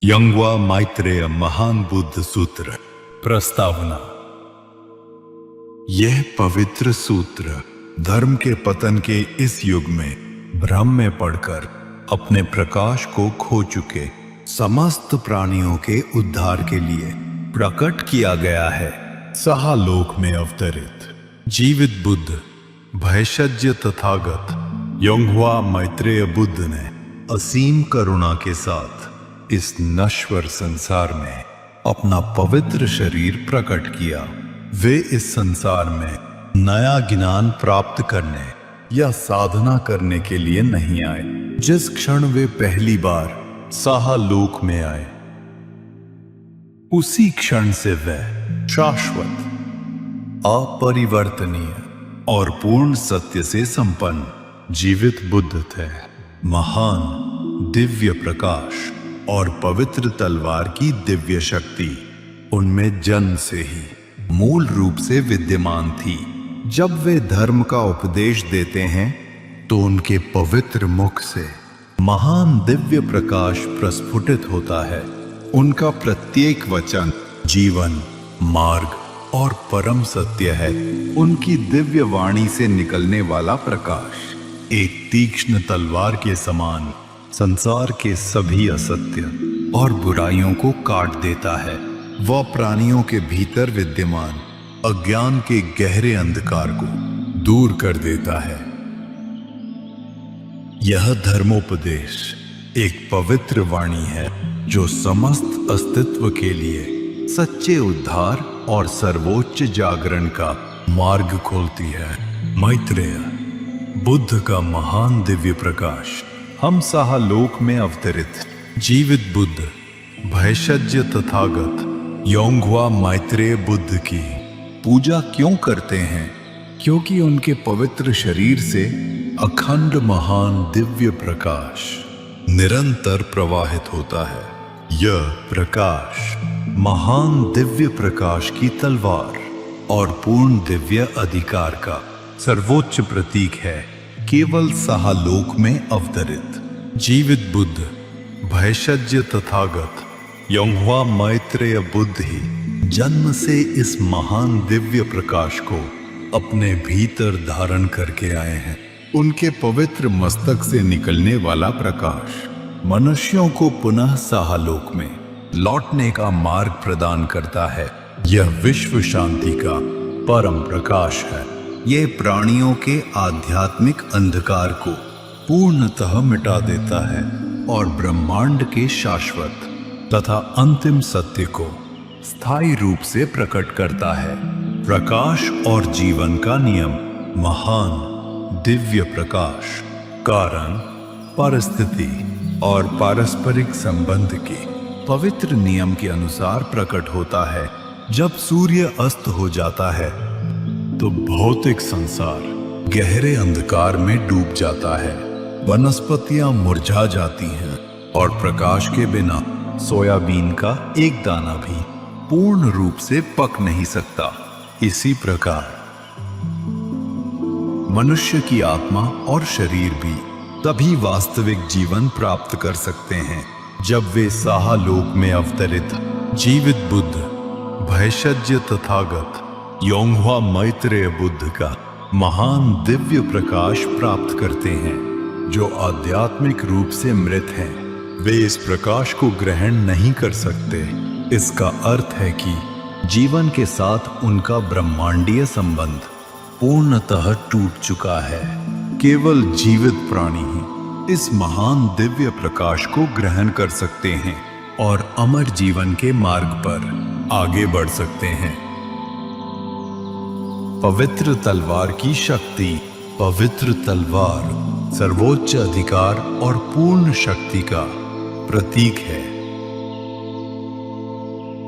यंगवा माइत्रेय महान बुद्ध सूत्र। प्रस्तावना। यह पवित्र सूत्र धर्म के पतन के इस युग में भ्रम में पड़कर अपने प्रकाश को खो चुके समस्त प्राणियों के उद्धार के लिए प्रकट किया गया है। सहालोक में अवतरित जीवित बुद्ध भयशज्य तथागत यंगवा माइत्रेय बुद्ध ने असीम करुणा के साथ इस नश्वर संसार में अपना पवित्र शरीर प्रकट किया। वे इस संसार में नया ज्ञान प्राप्त करने या साधना करने के लिए नहीं आए। जिस क्षण वे पहली बार सहालोक में आए उसी क्षण से वे शाश्वत, अपरिवर्तनीय और पूर्ण सत्य से संपन्न जीवित बुद्ध थे। महान दिव्य प्रकाश और पवित्र तलवार की दिव्य शक्ति उनमें जन्म से ही मूल रूप से विद्यमान थी। जब वे धर्म का उपदेश देते हैं तो उनके पवित्र मुख से महान दिव्य प्रकाश प्रस्फुटित होता है। उनका प्रत्येक वचन जीवन, मार्ग और परम सत्य है। उनकी दिव्य वाणी से निकलने वाला प्रकाश एक तीक्ष्ण तलवार के समान संसार के सभी असत्य और बुराइयों को काट देता है। वह प्राणियों के भीतर विद्यमान अज्ञान के गहरे अंधकार को दूर कर देता है। यह धर्मोपदेश एक पवित्र वाणी है जो समस्त अस्तित्व के लिए सच्चे उद्धार और सर्वोच्च जागरण का मार्ग खोलती है। मैत्रेय बुद्ध का महान दिव्य प्रकाश हम सहालोक में अवतरित जीवित बुद्ध भयशज्य तथागत यंगवा माइत्रेय बुद्ध की पूजा क्यों करते हैं? क्योंकि उनके पवित्र शरीर से अखंड महान दिव्य प्रकाश निरंतर प्रवाहित होता है। यह प्रकाश महान दिव्य प्रकाश की तलवार और पूर्ण दिव्य अधिकार का सर्वोच्च प्रतीक है। केवल सहालोक में अवतरित जीवित बुद्ध भयशज्य तथागत यंगवा माइत्रेय बुद्ध ही जन्म से इस महान दिव्य प्रकाश को अपने भीतर धारण करके आए हैं। उनके पवित्र मस्तक से निकलने वाला प्रकाश मनुष्यों को पुनः सहालोक में लौटने का मार्ग प्रदान करता है। यह विश्व शांति का परम प्रकाश है। यह प्राणियों के आध्यात्मिक अंधकार को पूर्णतः मिटा देता है और ब्रह्मांड के शाश्वत तथा अंतिम सत्य को स्थायी रूप से प्रकट करता है। प्रकाश और जीवन का नियम महान दिव्य प्रकाश कारण, परिस्थिति और पारस्परिक संबंध के पवित्र नियम के अनुसार प्रकट होता है। जब सूर्य अस्त हो जाता है तो भौतिक संसार गहरे अंधकार में डूब जाता है। वनस्पतियां मुरझा जाती हैं और प्रकाश के बिना सोयाबीन का एक दाना भी पूर्ण रूप से पक नहीं सकता। इसी प्रकार मनुष्य की आत्मा और शरीर भी तभी वास्तविक जीवन प्राप्त कर सकते हैं जब वे सहालोक में अवतरित जीवित बुद्ध भयशज्य तथागत यंगवा माइत्रेय बुद्ध का महान दिव्य प्रकाश प्राप्त करते हैं। जो आध्यात्मिक रूप से मृत हैं वे इस प्रकाश को ग्रहण नहीं कर सकते। इसका अर्थ है कि जीवन के साथ उनका ब्रह्मांडीय संबंध पूर्णतः टूट चुका है। केवल जीवित प्राणी ही इस महान दिव्य प्रकाश को ग्रहण कर सकते हैं और अमर जीवन के मार्ग पर आगे बढ़ सकते हैं। पवित्र तलवार की शक्ति। पवित्र तलवार सर्वोच्च अधिकार और पूर्ण शक्ति का प्रतीक है।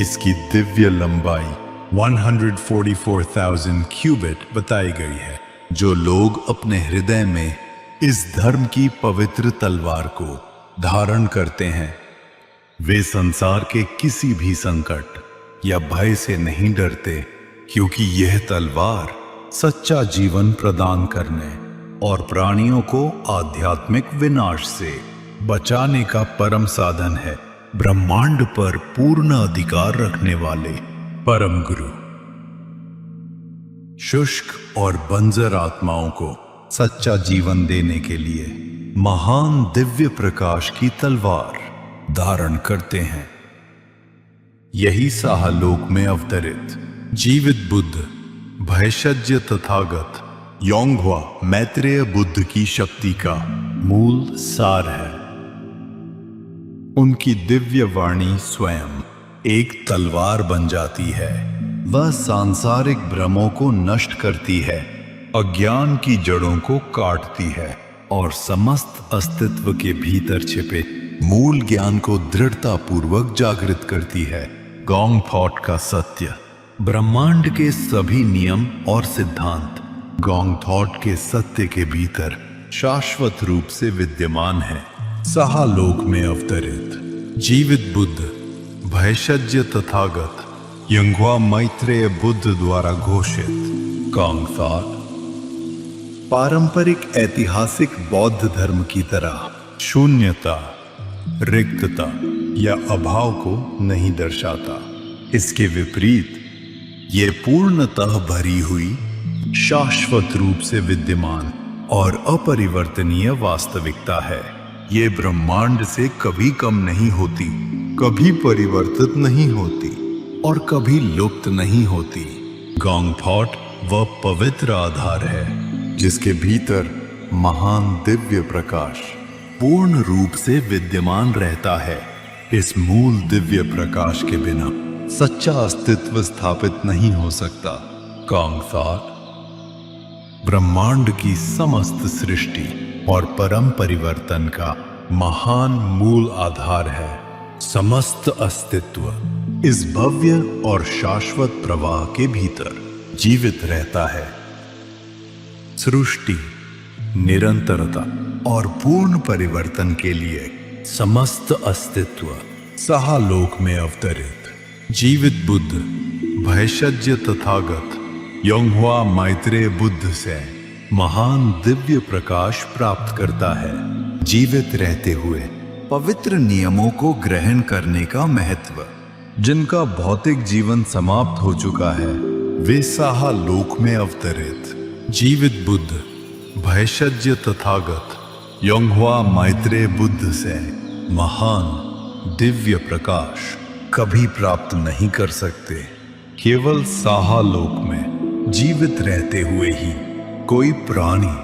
इसकी दिव्य लंबाई 144,000 क्यूबिट बताई गई है। जो लोग अपने हृदय में इस धर्म की पवित्र तलवार को धारण करते हैं वे संसार के किसी भी संकट या भय से नहीं डरते, क्योंकि यह तलवार सच्चा जीवन प्रदान करने और प्राणियों को आध्यात्मिक विनाश से बचाने का परम साधन है। ब्रह्मांड पर पूर्ण अधिकार रखने वाले परम गुरु। शुष्क और बंजर आत्माओं को सच्चा जीवन देने के लिए महान दिव्य प्रकाश की तलवार धारण करते हैं। यही साहलोक में अवतरित जीवित बुद्ध, भयशज्य तथागत योंगह्वा मैत्रेय बुद्ध की शक्ति का मूल सार है। उनकी दिव्य वाणी स्वयं एक तलवार बन जाती है। वह सांसारिक भ्रमों को नष्ट करती है, अज्ञान की जड़ों को काटती है और समस्त अस्तित्व के भीतर छिपे मूल ज्ञान को दृढ़ता पूर्वक जागृत करती है। गॉन्ग थॉट का सत्य, ब्रह्मांड के सभी नियम और सिद्धांत गॉन्ग थॉट के सत्य के भीतर शाश्वत रूप से विद्यमान है। साहलोक में अवतरित जीवित बुद्ध, भयशज्य तथागत योंगह्वा मैत्रेय बुद्ध द्वारा घोषित गॉन्ग थॉट पारंपरिक ऐतिहासिक बौद्ध धर्म की तरह शून्यता, रिक्तता या अभाव को नहीं दर्शाता। इसके विपरीत ये पूर्णतः भरी हुई, शाश्वत रूप से विद्यमान और अपरिवर्तनीय वास्तविकता है। ये ब्रह्मांड से कभी कम नहीं होती, कभी परिवर्तित नहीं होती और कभी लुप्त नहीं होती। गॉन्ग थॉट वह पवित्र आधार है जिसके भीतर महान दिव्य प्रकाश पूर्ण रूप से विद्यमान रहता है। इस मूल दिव्य प्रकाश के बिना सच्चा अस्तित्व स्थापित नहीं हो सकता। गॉन्ग थॉट ब्रह्मांड की समस्त सृष्टि और परम परिवर्तन का महान मूल आधार है। समस्त अस्तित्व इस भव्य और शाश्वत प्रवाह के भीतर जीवित रहता है। सृष्टि, निरंतरता और पूर्ण परिवर्तन के लिए समस्त अस्तित्व साहलोक में अवतरित जीवित बुद्ध, भयशज्य तथागत योंगह्वा मैत्रेय बुद्ध से महान दिव्य प्रकाश प्राप्त करता है। जीवित रहते हुए पवित्र नियमों को ग्रहण करने का महत्व, जिनका भौतिक जीवन समाप्त हो चुका है, वे साहलोक में अवतरित जीवित बुद्ध, भयशज्य तथागत योंगह्वा मैत्रेय बुद्ध से महान दिव्य प्रकाश कभी प्राप्त नहीं कर सकते। केवल साहलोक में जीवित रहते हुए ही कोई प्राणी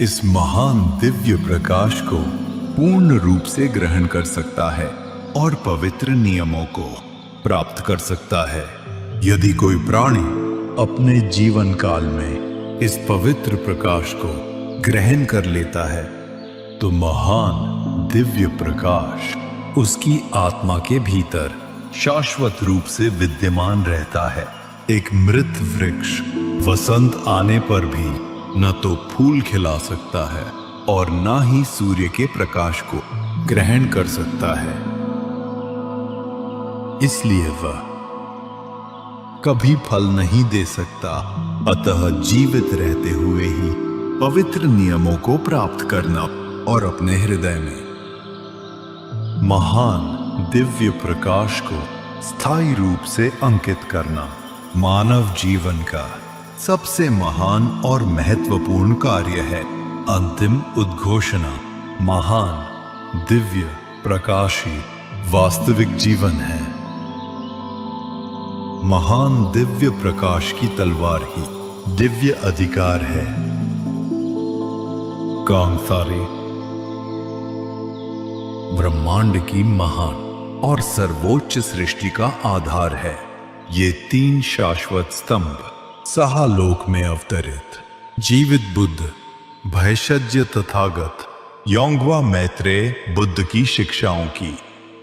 इस महान दिव्य प्रकाश को पूर्ण रूप से ग्रहण कर सकता है और पवित्र नियमों को प्राप्त कर सकता है। यदि कोई प्राणी अपने जीवन काल में इस पवित्र प्रकाश को ग्रहण कर लेता है तो महान दिव्य प्रकाश उसकी आत्मा के भीतर शाश्वत रूप से विद्यमान रहता है। एक मृत वृक्ष वसंत आने पर भी न तो फूल खिला सकता है और न ही सूर्य के प्रकाश को ग्रहण कर सकता है। इसलिए वह कभी फल नहीं दे सकता। अतः जीवित रहते हुए ही पवित्र नियमों को प्राप्त करना और अपने हृदय में महान दिव्य प्रकाश को स्थायी रूप से अंकित करना मानव जीवन का सबसे महान और महत्वपूर्ण कार्य है। अंतिम उद्घोषणा महान दिव्य प्रकाशी वास्तविक जीवन है। महान दिव्य प्रकाश की तलवार ही दिव्य अधिकार है। कांसारी ब्रह्मांड की महान और सर्वोच्च सृष्टि का आधार है। ये तीन शाश्वत स्तंभ साहलोक में अवतरित जीवित बुद्ध, भयशज्य तथागत योंगह्वा मैत्रेय बुद्ध की शिक्षाओं की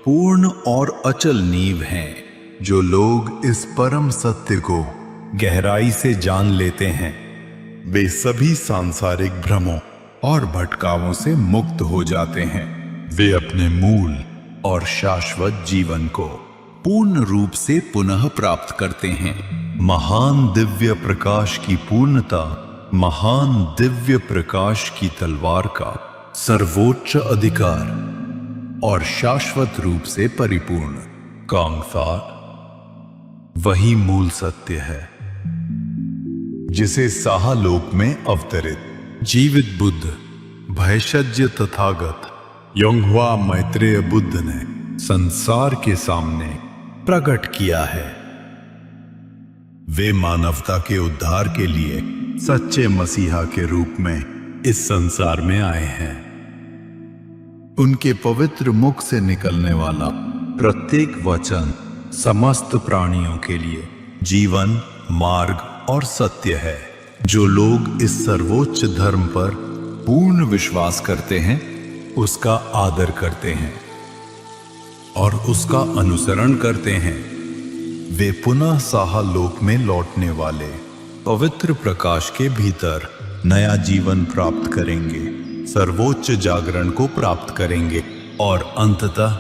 पूर्ण और अचल नींव हैं। जो लोग इस परम सत्य को गहराई से जान लेते हैं वे सभी सांसारिक भ्रमों और भटकावों से मुक्त हो जाते हैं। वे अपने मूल और शाश्वत जीवन को पूर्ण रूप से पुनः प्राप्त करते हैं। महान दिव्य प्रकाश की पूर्णता महान दिव्य प्रकाश की तलवार का सर्वोच्च अधिकार और शाश्वत रूप से परिपूर्ण। कांगसार वही मूल सत्य है जिसे साहलोक में अवतरित जीवित बुद्ध, भैषज्य तथागत योंगह्वा मैत्रेय बुद्ध ने संसार के सामने प्रकट किया है। वे मानवता के उद्धार के लिए सच्चे मसीहा के रूप में इस संसार में आए हैं। उनके पवित्र मुख से निकलने वाला प्रत्येक वचन समस्त प्राणियों के लिए जीवन, मार्ग और सत्य है। जो लोग इस सर्वोच्च धर्म पर पूर्ण विश्वास करते हैं, उसका आदर करते हैं और उसका अनुसरण करते हैं, वे पुनः साहलोक में लौटने वाले पवित्र प्रकाश के भीतर नया जीवन प्राप्त करेंगे, सर्वोच्च जागरण को प्राप्त करेंगे और अंततः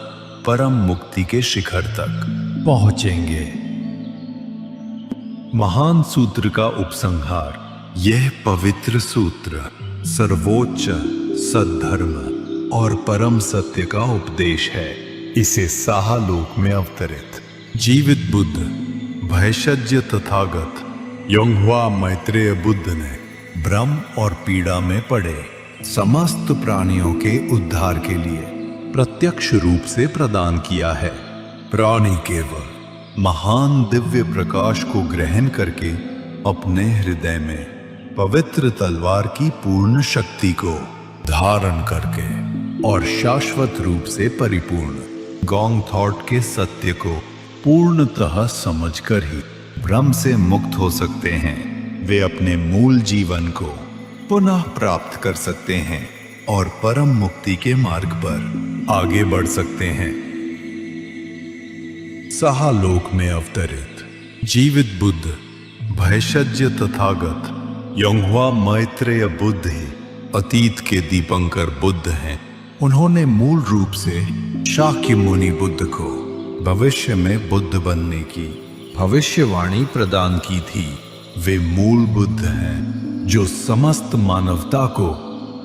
परम मुक्ति के शिखर तक पहुंचेंगे। महान सूत्र का उपसंहार। यह पवित्र सूत्र सर्वोच्च सद्धर्म और परम सत्य का उपदेश है। इसे साहलोक में अवतरित जीवित बुद्ध, भैषज्य तथागत योंगह्वा मैत्रेय बुद्ध ने भ्रम और पीड़ा में पड़े समस्त प्राणियों के उद्धार के लिए प्रत्यक्ष रूप से प्रदान किया है। प्राणी केवल महान दिव्य प्रकाश को ग्रहण करके अपने हृदय में पवित्र तलवार की पूर्ण शक्ति को धारण करके और शाश्वत रूप से परिपूर्ण गॉन्ग थॉट के सत्य को पूर्णतः समझकर ही भ्रम से मुक्त हो सकते हैं। वे अपने मूल जीवन को पुनः प्राप्त कर सकते हैं और परम मुक्ति के मार्ग पर आगे बढ़ सकते हैं। साहलोक में अवतरित जीवित बुद्ध, भैषज्य तथागत योंगह्वा मैत्रेय बुद्ध ही अतीत के दीपंकर बुद्ध हैं। उन्होंने मूल रूप से शाक्य मुनि बुद्ध को भविष्य में बुद्ध बनने की भविष्यवाणी प्रदान की थी। वे मूल बुद्ध हैं जो समस्त मानवता को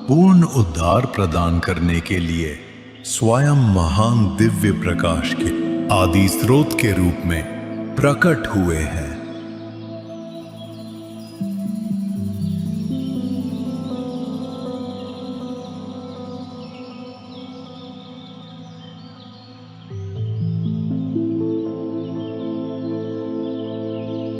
पूर्ण उद्धार प्रदान करने के लिए स्वयं महान दिव्य प्रकाश के आदि स्रोत के रूप में प्रकट हुए हैं।